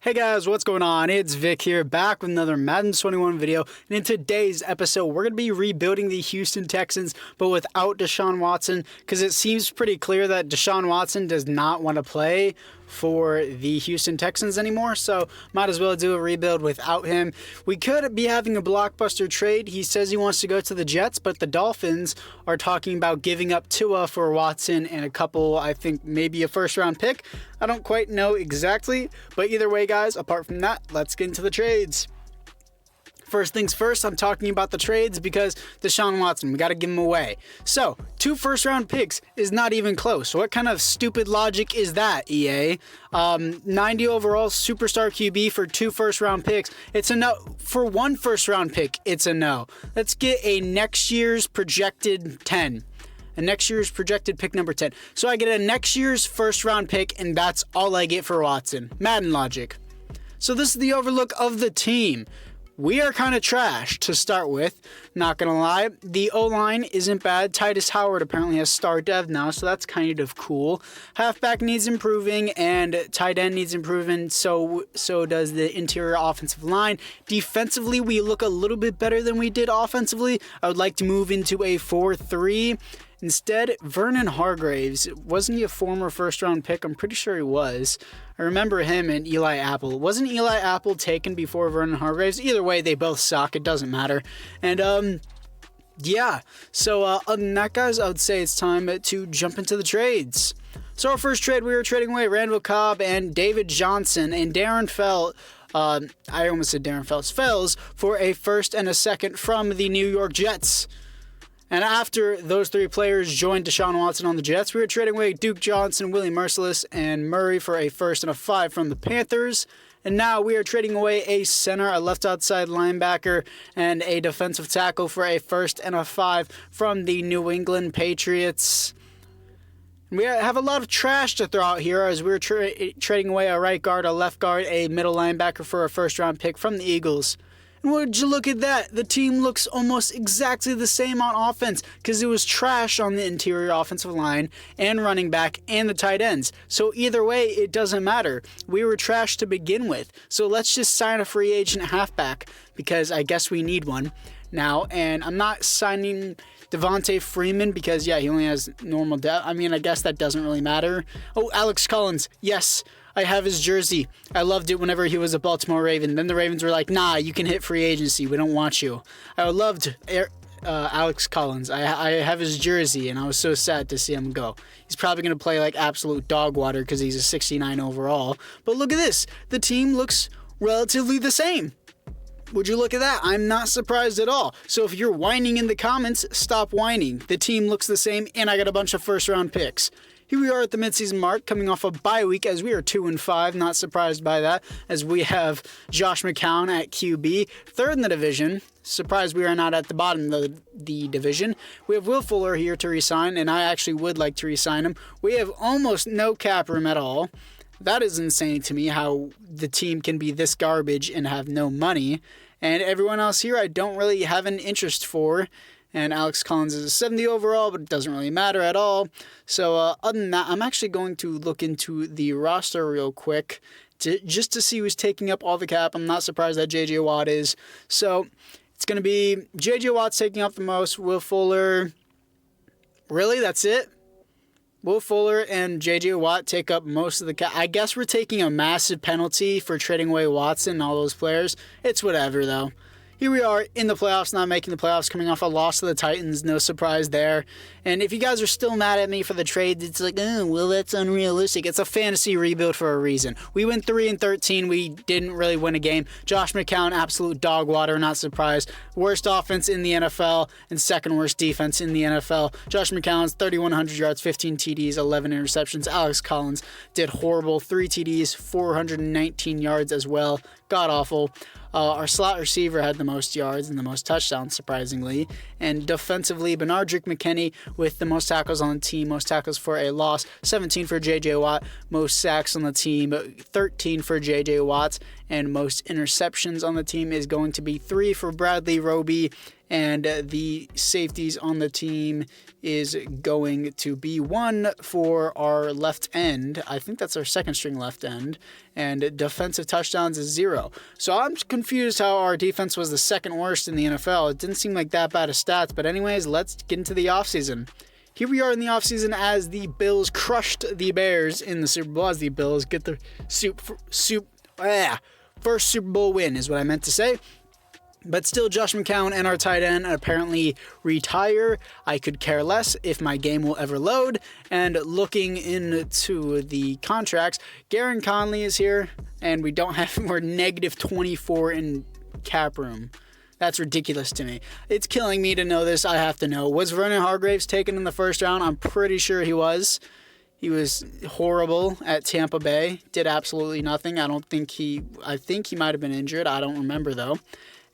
Hey guys, what's going on? It's Vikk here, back with another Madden 21 video, and in today's episode, we're going to be rebuilding the Houston Texans, but without DeShuan Watson, because it seems pretty clear that DeShuan Watson does not want to play for the Houston Texans anymore, so might as well do a rebuild without him. We could be having a blockbuster trade. He says he wants to go to the Jets, but the Dolphins are talking about giving up Tua for Watson and a couple, I think maybe a first-round pick. I don't quite know exactly, but either way, guys, apart from that, let's get into the trades. First things first, I'm talking about the trades because DeShaun Watson, we got to give him away. So, 2 first-round picks is not even close. What kind of stupid logic is that, EA? 90 overall superstar QB for 2 first-round picks. It's a no. For 1 first-round pick, it's a no. Let's get a next year's projected 10. A next year's projected pick number 10. So I get a next year's first-round pick, and that's all I get for Watson. Madden logic. So this is the overlook of the team. We are kind of trash to start with, not going to lie. The O-line isn't bad. Titus Howard apparently has star dev now, so that's kind of cool. Halfback needs improving, and tight end needs improving, so does the interior offensive line. Defensively, we look a little bit better than we did offensively. I would like to move into a 4-3. Instead, Vernon Hargreaves, wasn't he a former first-round pick? I'm pretty sure he was. I remember him and Eli Apple. Wasn't Eli Apple taken before Vernon Hargreaves? Either way, they both suck. It doesn't matter. And, yeah. So, other than that, guys, I would say it's time to jump into the trades. So, our first trade, we were trading away Randall Cobb and David Johnson and Darren Fells for a first and a second from the New York Jets. And after those 3 players joined DeShaun Watson on the Jets, we were trading away Duke Johnson, Willie Merciless, and Murray for a first and a 5 from the Panthers. And now we are trading away a center, a left outside linebacker, and a defensive tackle for a first and a 5 from the New England Patriots. We have a lot of trash to throw out here as we're trading away a right guard, a left guard, a middle linebacker for a first round pick from the Eagles. And would you look at that? The team looks almost exactly the same on offense because it was trash on the interior offensive line and running back and the tight ends. So either way, it doesn't matter. We were trash to begin with. So let's just sign a free agent halfback because I guess we need one now. And I'm not signing Devontae Freeman because, yeah, he only has normal depth. I mean, I guess that doesn't really matter. Oh, Alex Collins. Yes. I have his jersey. I loved it whenever he was a Baltimore Raven. Then the Ravens were like, nah, you can hit free agency. We don't want you. I loved Alex Collins. I have his jersey, and I was so sad to see him go. He's probably going to play like absolute dog water because he's a 69 overall. But look at this. The team looks relatively the same. Would you look at that? I'm not surprised at all. So if you're whining in the comments, stop whining. The team looks the same, and I got a bunch of first-round picks. Here we are at the midseason mark, coming off a bye week as we are 2-5. Not surprised by that, as we have Josh McCown at QB, 3rd in the division. Surprised we are not at the bottom of the division. We have Will Fuller here to resign, and I actually would like to resign him. We have almost no cap room at all. That is insane to me, how the team can be this garbage and have no money. And everyone else here I don't really have an interest for. And Alex Collins is a 70 overall, but it doesn't really matter at all. So other than that, I'm actually going to look into the roster real quick just to see who's taking up all the cap. I'm not surprised that J.J. Watt is. So it's going to be J.J. Watt's taking up the most. Will Fuller. Really? That's it? Will Fuller and J.J. Watt take up most of the cap. I guess we're taking a massive penalty for trading away Watson and all those players. It's whatever, though. Here we are in the playoffs, not making the playoffs, coming off a loss to the Titans. No surprise there. And if you guys are still mad at me for the trades, it's like, oh, well, that's unrealistic. It's a fantasy rebuild for a reason. We went 3-13. We didn't really win a game. Josh McCown, absolute dog water, not surprised. Worst offense in the NFL and second worst defense in the NFL. Josh McCown's 3,100 yards, 15 TDs, 11 interceptions. Alex Collins did horrible. 3 TDs, 419 yards as well. God awful. Our slot receiver had the most yards and the most touchdowns, surprisingly. And defensively, Benardrick McKinney with the most tackles on the team, most tackles for a loss, 17 for J.J. Watt, most sacks on the team, 13 for J.J. Watt, and most interceptions on the team is going to be 3 for Bradley Roby And the safeties on the team is going to be 1 for our left end. I think that's our second string left end. And defensive touchdowns is 0. So I'm confused how our defense was the second worst in the NFL. It didn't seem like that bad of stats. But anyways, let's get into the offseason. Here we are in the offseason as the Bills crushed the Bears in the Super Bowl. As the Bills get the first Super Bowl win is what I meant to say. But still, Josh McCown and our tight end apparently retire. I could care less if my game will ever load. And looking into the contracts, Garen Conley is here, and we're negative 24 in cap room. That's ridiculous to me. It's killing me to know this. I have to know. Was Vernon Hargreaves taken in the first round? I'm pretty sure he was. He was horrible at Tampa Bay. Did absolutely nothing. I think he might have been injured. I don't remember, though.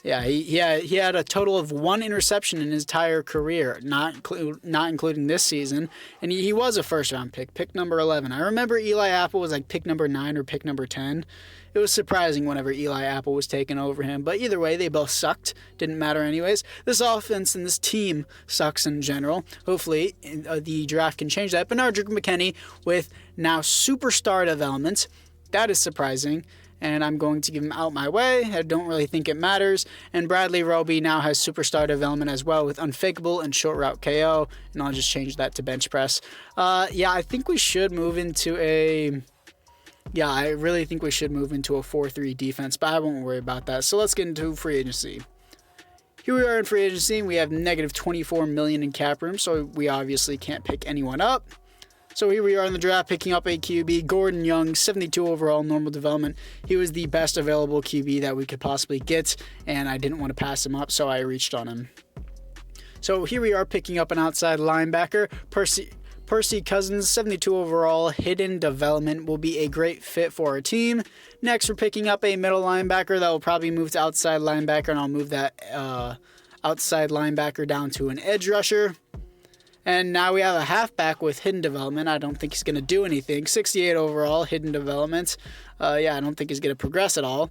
Yeah, he had a total of 1 interception in his entire career, not including this season. And he was a first-round pick number 11. I remember Eli Apple was like pick number 9 or pick number 10. It was surprising whenever Eli Apple was taken over him. But either way, they both sucked. Didn't matter anyways. This offense and this team sucks in general. Hopefully, the draft can change that. Benardrick McKinney with now superstar development. That is surprising. And I'm going to give him out my way. I don't really think it matters. And Bradley Roby now has superstar development as well with unfakeable and short route KO. And I'll just change that to bench press. I think we should move into I really think we should move into a 4-3 defense, but I won't worry about that. So let's get into free agency. Here we are in free agency. We have negative $24 million in cap room, so we obviously can't pick anyone up. So here we are in the draft, picking up a QB, Gordon Young, 72 overall, normal development. He was the best available QB that we could possibly get, and I didn't want to pass him up, so I reached on him. So here we are picking up an outside linebacker, Percy Cousins, 72 overall, hidden development, will be a great fit for our team. Next, we're picking up a middle linebacker that will probably move to outside linebacker, and I'll move that outside linebacker down to an edge rusher. And now we have a halfback with hidden development. I don't think he's going to do anything. 68 overall, hidden development. I don't think he's going to progress at all.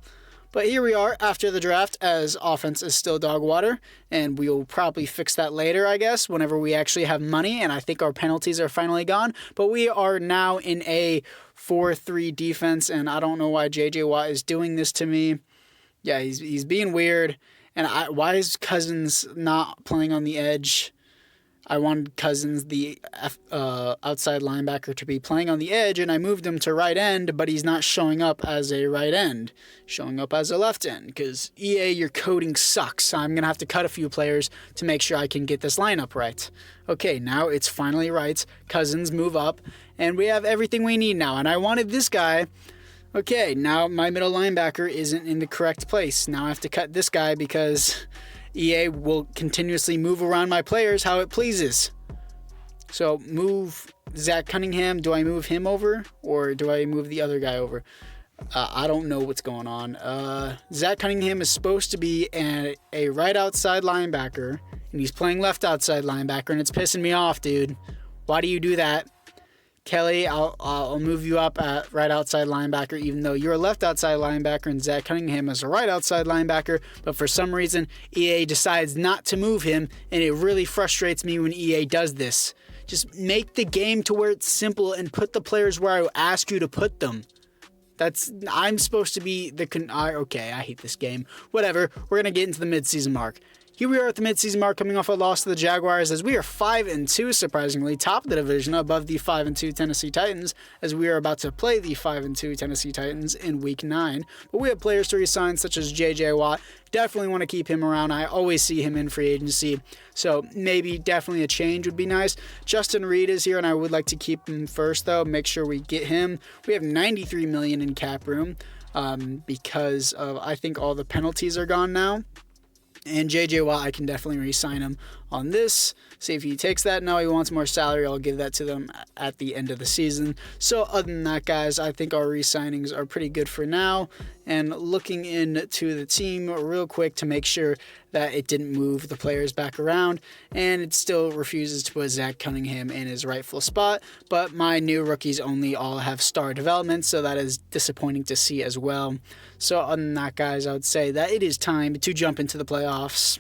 But here we are after the draft as offense is still dog water. And we'll probably fix that later, I guess, whenever we actually have money. And I think our penalties are finally gone. But we are now in a 4-3 defense. And I don't know why J.J. Watt is doing this to me. Yeah, he's being weird. And why is Cousins not playing on the edge? I wanted Cousins, the outside linebacker, to be playing on the edge, and I moved him to right end, but he's not showing up as a right end, showing up as a left end, because EA, your coding sucks. I'm going to have to cut a few players to make sure I can get this lineup right. Okay, now it's finally right. Cousins move up, and we have everything we need now, and I wanted this guy. Okay, now my middle linebacker isn't in the correct place. Now I have to cut this guy because EA will continuously move around my players how it pleases. So move Zach Cunningham. Do I move him over or do I move the other guy over? I don't know what's going on. Zach Cunningham is supposed to be a right outside linebacker, and he's playing left outside linebacker, and it's pissing me off, dude. Why do you do that? Kelly, I'll move you up at right outside linebacker, even though you're a left outside linebacker and Zach Cunningham is a right outside linebacker. But for some reason, EA decides not to move him, and it really frustrates me when EA does this. Just make the game to where it's simple and put the players where I ask you to put them. I'm supposed to be okay, I hate this game. Whatever, we're going to get into the midseason mark. Here we are at the midseason mark, coming off a loss to the Jaguars, as we are 5-2, surprisingly, top of the division, above the 5-2 Tennessee Titans, as we are about to play the 5-2 Tennessee Titans in Week 9. But we have players to re-sign, such as J.J. Watt. Definitely want to keep him around. I always see him in free agency, so maybe definitely a change would be nice. Justin Reed is here, and I would like to keep him first, though. Make sure we get him. We have $93 million in cap room because of, I think, all the penalties are gone now. And J.J. Watt, I can definitely re-sign him on this. See if he takes that. No, he wants more salary. I'll give that to them at the end of the season. So other than that, guys, I think our re-signings are pretty good for now. And looking into the team real quick to make sure that it didn't move the players back around. And it still refuses to put Zach Cunningham in his rightful spot. But my new rookies only all have star development, so that is disappointing to see as well. So other than that, guys, I would say that it is time to jump into the playoffs.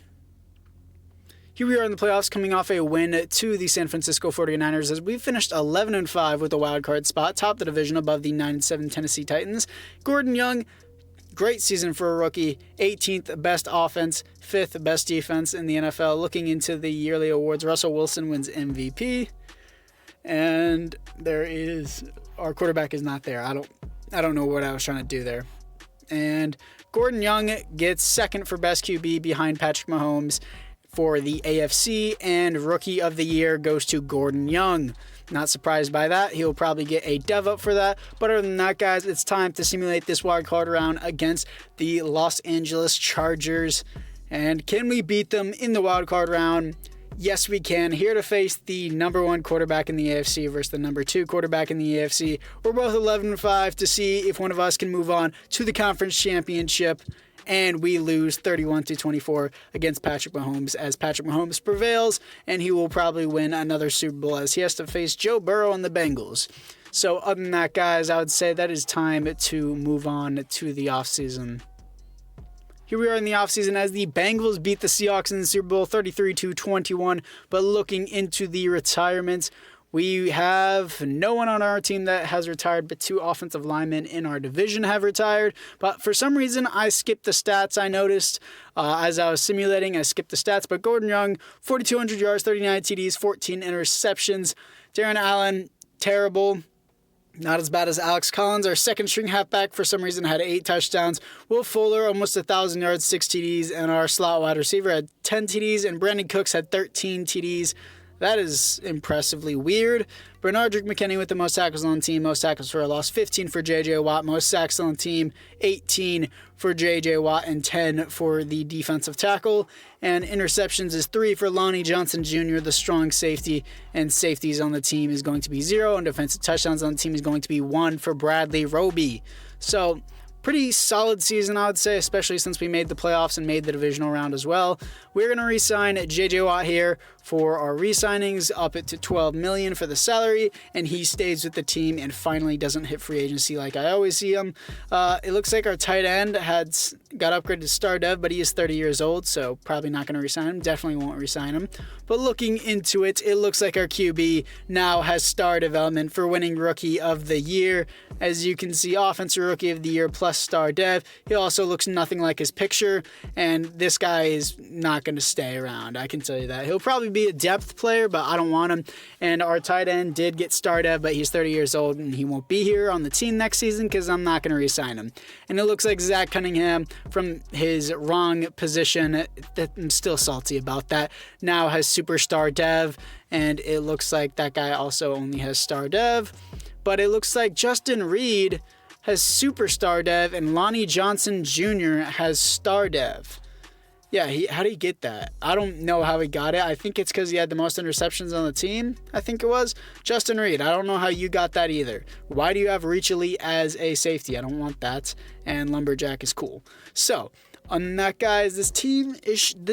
Here we are in the playoffs coming off a win to the San Francisco 49ers as we finished 11-5 with a wild card spot, top the division above the 9-7 Tennessee Titans. Gordon Young, great season for a rookie, 18th best offense, 5th best defense in the NFL. Looking into the yearly awards, Russell Wilson wins MVP, and our quarterback is not there. I don't know what I was trying to do there. And Gordon Young gets second for best QB behind Patrick Mahomes for the AFC, and Rookie of the Year goes to Gordon Young. Not surprised by that. He'll probably get a dev up for that. But other than that, guys, it's time to simulate this wild card round against the Los Angeles Chargers. And can we beat them in the wild card round? Yes, we can. Here to face the number 1 quarterback in the AFC versus the number 2 quarterback in the AFC. We're both 11-5 to see if one of us can move on to the conference championship. And we lose 31-24 against Patrick Mahomes as Patrick Mahomes prevails, and he will probably win another Super Bowl as he has to face Joe Burrow and the Bengals. So other than that, guys, I would say that is time to move on to the offseason. Here we are in the offseason as the Bengals beat the Seahawks in the Super Bowl 33-21, but looking into the retirements, we have no one on our team that has retired, but 2 offensive linemen in our division have retired. But for some reason, I skipped the stats. I noticed as I was simulating, I skipped the stats. But Gordon Young, 4,200 yards, 39 TDs, 14 interceptions. Darren Allen, terrible. Not as bad as Alex Collins. Our second string halfback, for some reason, had 8 touchdowns. Will Fuller, almost 1,000 yards, 6 TDs. And our slot wide receiver had 10 TDs. And Brandon Cooks had 13 TDs. That is impressively weird. Bernardrick McKinney with the most tackles on the team, most tackles for a loss, 15 for J.J. Watt, most sacks on the team, 18 for J.J. Watt, and 10 for the defensive tackle. And interceptions is 3 for Lonnie Johnson Jr., the strong safety, and safeties on the team is going to be 0, and defensive touchdowns on the team is going to be 1 for Bradley Roby. So, pretty solid season, I would say, especially since we made the playoffs and made the divisional round as well. We're going to re-sign J.J. Watt here for our re-signings, up it to $12 million for the salary, and he stays with the team and finally doesn't hit free agency like I always see him. It looks like our tight end got upgraded to star dev, but he is 30 years old, so probably not going to re-sign him. Definitely won't re-sign him. But looking into it, it looks like our QB now has star development for winning Rookie of the Year. As you can see, Offensive Rookie of the Year plus star dev. He also looks nothing like his picture, and this guy is not going to stay around. I can tell you that. He'll probably be a depth player, but I don't want him. And our tight end did get star dev, but he's 30 years old, and he won't be here on the team next season because I'm not going to re-sign him. And it looks like Zach Cunningham from his wrong position, that I'm still salty about that, now has superstar dev, and it looks like that guy also only has star dev. But it looks like Justin Reed has superstar dev and Lonnie Johnson Jr. has star dev. Yeah, how did he get that? I don't know how he got it. I think it's because he had the most interceptions on the team, I think it was. Justin Reed, I don't know how you got that either. Why do you have Reach Elite as a safety? I don't want that. And Lumberjack is cool. So, on that, guys, this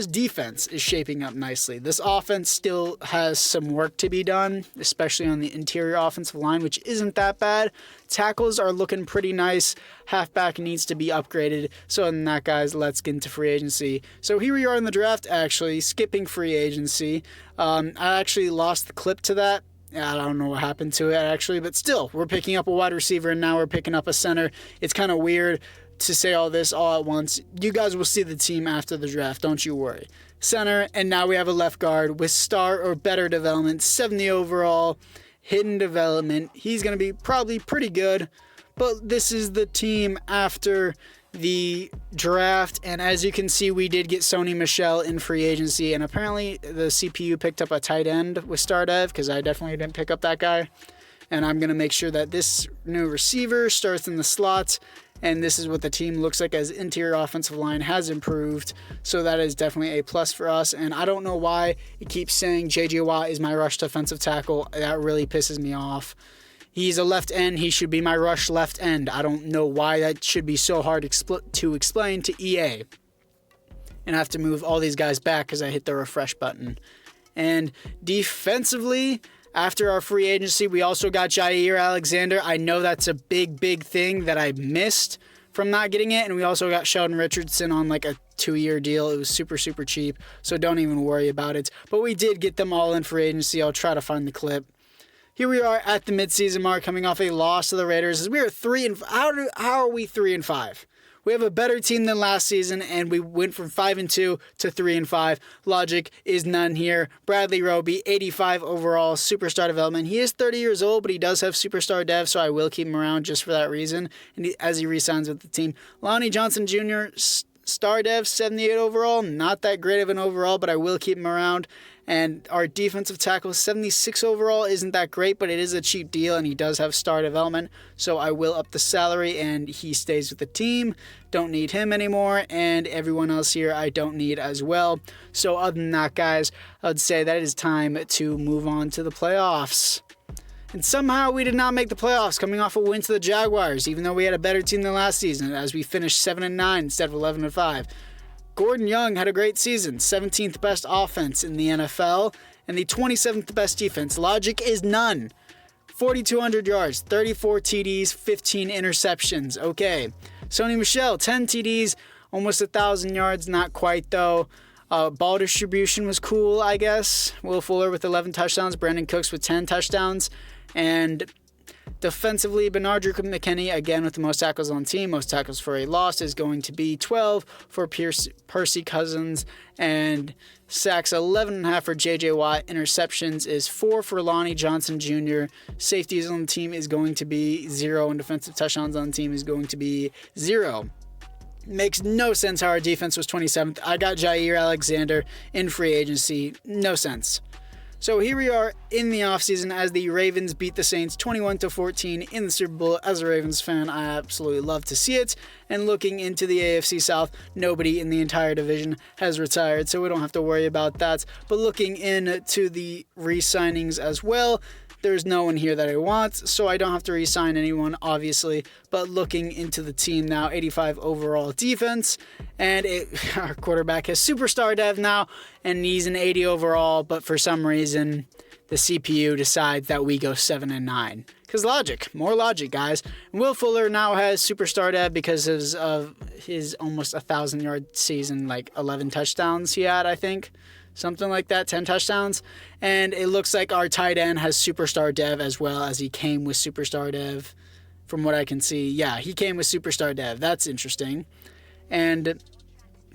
defense is shaping up nicely. This offense still has some work to be done, especially on the interior offensive line, which isn't that bad. Tackles are looking pretty nice. Halfback needs to be upgraded. So on that, guys, let's get into free agency. So here we are in the draft, actually, skipping free agency. I actually lost the clip to that. I don't know what happened to it, actually, but still, we're picking up a wide receiver, and now we're picking up a center. It's kind of weird to say all this all at once. You guys will see the team after the draft, don't you worry. Center, and now we have a left guard with star or better development, 70 overall, hidden development. He's going to be probably pretty good, but this is the team after the draft, and as you can see, we did get Sony Michel in free agency, and apparently the CPU picked up a tight end with star dev, because I definitely didn't pick up that guy, and I'm going to make sure that this new receiver starts in the slots. And this is what the team looks like as interior offensive line has improved. So that is definitely a plus for us. And I don't know why it keeps saying J.J. Watt is my rush defensive tackle. That really pisses me off. He's a left end. He should be my rush left end. I don't know why that should be so hard to explain to EA. And I have to move all these guys back because I hit the refresh button. And defensively, after our free agency, we also got Jair Alexander. I know that's a big thing that I missed from not getting it, and we also got Sheldon Richardson on like a 2-year deal. It was super, super cheap, so don't even worry about it. But we did get them all in free agency. I'll try to find the clip. Here we are at the midseason mark, coming off a loss to the Raiders. As we are 3-5. How are we 3-5? We have a better team than last season, and we went from 5-2 to 3-5. Logic is none here. Bradley Roby, 85 overall, superstar development. He is 30 years old, but he does have superstar dev, so I will keep him around just for that reason, and as he re-signs with the team. Lonnie Johnson Jr., star dev, 78 overall. Not that great of an overall, but I will keep him around. And our defensive tackle, 76 overall, isn't that great, but it is a cheap deal, and he does have star development. So I will up the salary, and he stays with the team. Don't need him anymore, and everyone else here I don't need as well. So other than that, guys, I would say that it is time to move on to the playoffs. And somehow we did not make the playoffs, coming off a win to the Jaguars, even though we had a better team than last season, as we finished 7-9 instead of 11-5. Gordon Young had a great season, 17th best offense in the NFL, and the 27th best defense. Logic is none. 4,200 yards, 34 TDs, 15 interceptions. Okay. Sony Michel, 10 TDs, almost 1,000 yards, not quite though. Ball distribution was cool, I guess. Will Fuller with 11 touchdowns, Brandon Cooks with 10 touchdowns, and defensively, Benardrick McKinney, again with the most tackles on team. Most tackles for a loss is going to be 12 for Percy Cousins, and sacks 11.5 for J.J. Watt. Interceptions is 4 for Lonnie Johnson Jr. Safeties on the team is going to be 0, and defensive touchdowns on the team is going to be 0. Makes no sense how our defense was 27th. I got Jair Alexander in free agency. No sense. So here we are in the offseason as the Ravens beat the Saints 21-14 in the Super Bowl. As a Ravens fan, I absolutely love to see it. And looking into the AFC South, nobody in the entire division has retired, so we don't have to worry about that. But looking into the re-signings as well, there's no one here that I want, so I don't have to re-sign anyone, obviously. But looking into the team now, 85 overall defense, and our quarterback has superstar dev now, and he's an 80 overall, but for some reason, the CPU decides that we go 7-9. Because logic, more logic, guys. Will Fuller now has superstar dev because of his almost 1,000-yard season, like 11 touchdowns he had, I think. Something like that, 10 touchdowns. And it looks like our tight end has superstar dev as well, as he came with superstar dev. From what I can see, yeah, he came with superstar dev. That's interesting. And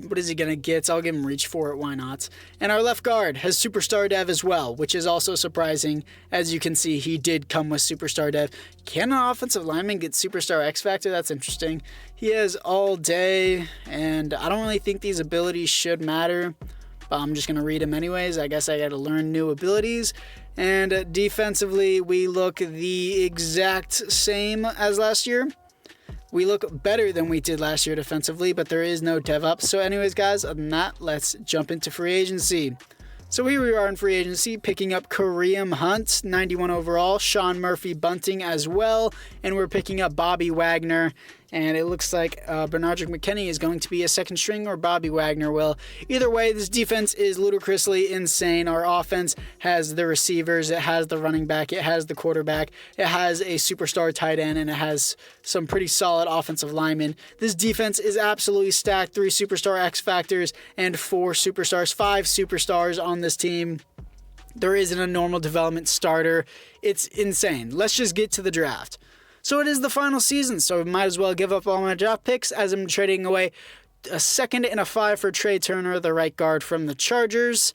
what is he going to get? I'll give him reach for it. Why not? And our left guard has superstar dev as well, which is also surprising. As you can see, he did come with superstar dev. Can an offensive lineman get superstar X Factor? That's interesting. He has all day, and I don't really think these abilities should matter. I'm just going to read them anyways. I guess I got to learn new abilities. And defensively, we look the exact same as last year. We look better than we did last year defensively, but there is no dev up. So anyways, guys, other than that, let's jump into free agency. So here we are in free agency, picking up Kareem Hunt, 91 overall, Sean Murphy Bunting as well, and we're picking up Bobby Wagner. And it looks like Benardrick McKinney is going to be a second string, or Bobby Wagner will. Either way, this defense is ludicrously insane. Our offense has the receivers, it has the running back, it has the quarterback, it has a superstar tight end, and it has some pretty solid offensive linemen. This defense is absolutely stacked. 3 superstar X Factors and 4 superstars, 5 superstars on this team. There isn't a normal development starter. It's insane. Let's just get to the draft. So it is the final season, so I might as well give up all my draft picks as I'm trading away a second and a 5 for Trey Turner, the right guard from the Chargers.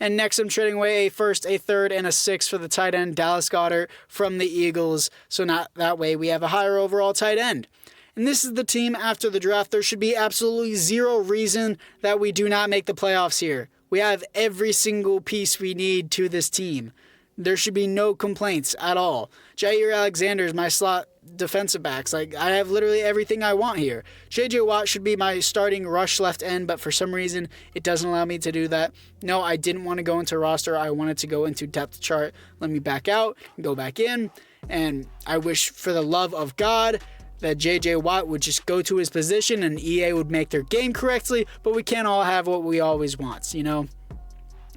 And next I'm trading away a first, a third, and a 6 for the tight end Dallas Goedert from the Eagles. So not that way we have a higher overall tight end. And this is the team after the draft. There should be absolutely zero reason that we do not make the playoffs here. We have every single piece we need to this team. There should be no complaints at all. Jair Alexander is my slot defensive backs. Like, I have literally everything I want here. J.J. Watt should be my starting rush left end, but for some reason, it doesn't allow me to do that. No, I didn't want to go into roster. I wanted to go into depth chart. Let me back out and go back in. And I wish for the love of God that J.J. Watt would just go to his position and EA would make their game correctly, but we can't all have what we always want, you know?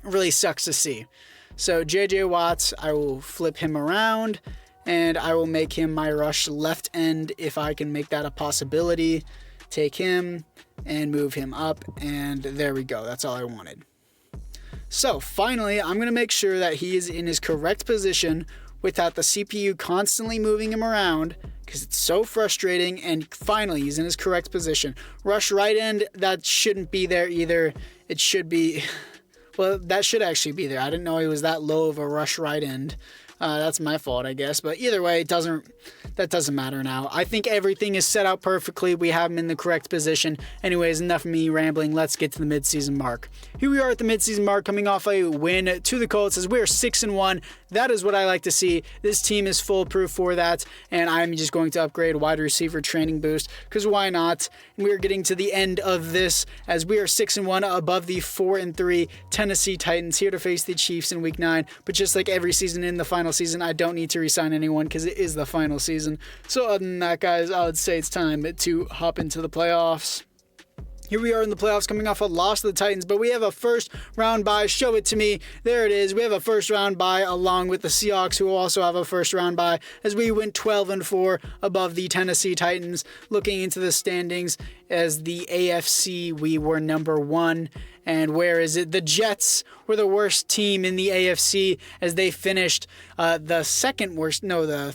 It really sucks to see. So J.J. Watts, I will flip him around, and I will make him my rush left end if I can make that a possibility. Take him and move him up, and there we go. That's all I wanted. So finally, I'm going to make sure that he is in his correct position without the CPU constantly moving him around, because it's so frustrating. And finally, he's in his correct position. Rush right end, that shouldn't be there either. It should be, well, that should actually be there. I didn't know he was that low of a rush right end. That's my fault, I guess. But either way, that doesn't matter now. I think everything is set out perfectly. We have him in the correct position. Anyways, enough of me rambling. Let's get to the midseason mark. Here we are at the midseason mark, coming off a win to the Colts as we're 6-1. That is what I like to see. This team is foolproof for that, and I'm just going to upgrade wide receiver training boost, because why not? And we are getting to the end of this as we are 6-1 above the 4-3 Tennessee Titans, here to face the Chiefs in Week 9. But just like every season in the final season, I don't need to re-sign anyone because it is the final season. So other than that, guys, I would say it's time to hop into the playoffs. Here we are in the playoffs, coming off a loss to the Titans, but we have a first round bye. Show it to me. There it is. We have a first round bye along with the Seahawks, who will also have a first round bye, as we went 12-4 above the Tennessee Titans. Looking into the standings, as the AFC, we were number 1. And where is it? The Jets were the worst team in the AFC, as they finished the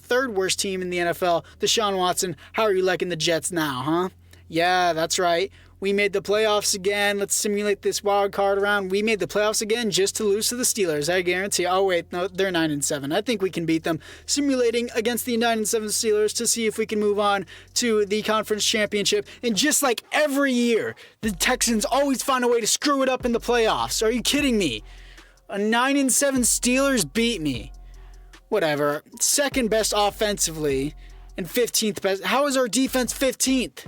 third worst team in the NFL. DeShuan Watson, how are you liking the Jets now, huh? Yeah, that's right. We made the playoffs again. Let's simulate this wild card round. We made the playoffs again just to lose to the Steelers, I guarantee. Oh, wait, no, they're 9-7. I think we can beat them. Simulating against the 9-7 Steelers to see if we can move on to the conference championship. And just like every year, the Texans always find a way to screw it up in the playoffs. Are you kidding me? A 9-7 Steelers beat me. Whatever. Second best offensively and 15th best. How is our defense 15th?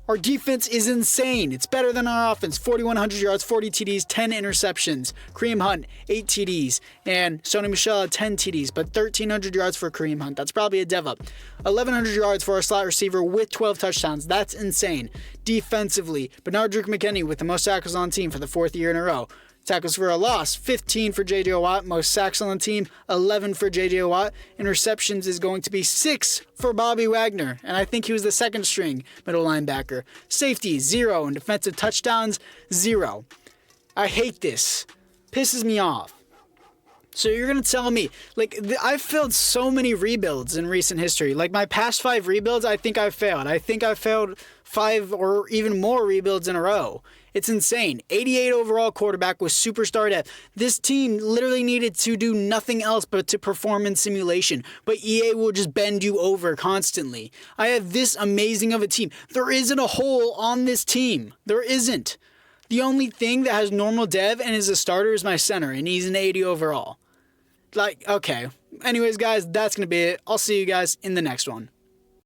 Our defense is insane. It's better than our offense. 4,100 yards, 40 TDs, 10 interceptions. Kareem Hunt, 8 TDs. And Sony Michel had 10 TDs, but 1,300 yards for Kareem Hunt. That's probably a dev up. 1,100 yards for our slot receiver with 12 touchdowns. That's insane. Defensively, Bernard Drew McKinney with the most tackles on the team for the 4th year in a row. Tackles for a loss, 15 for J.J. Watt. Most sacks on the team, 11 for J.J. Watt. Interceptions is going to be 6 for Bobby Wagner, and I think he was the second string middle linebacker. Safety, 0, and defensive touchdowns, 0. I hate this. Pisses me off. So you're going to tell me, I've failed so many rebuilds in recent history. Like, my past 5 rebuilds, I think I've failed. I think I've failed 5 or even more rebuilds in a row. It's insane. 88 overall quarterback with superstar depth. This team literally needed to do nothing else but to perform in simulation. But EA will just bend you over constantly. I have this amazing of a team. There isn't a hole on this team. There isn't. The only thing that has normal dev and is a starter is my center, and he's an 80 overall. Okay. Anyways, guys, that's going to be it. I'll see you guys in the next one.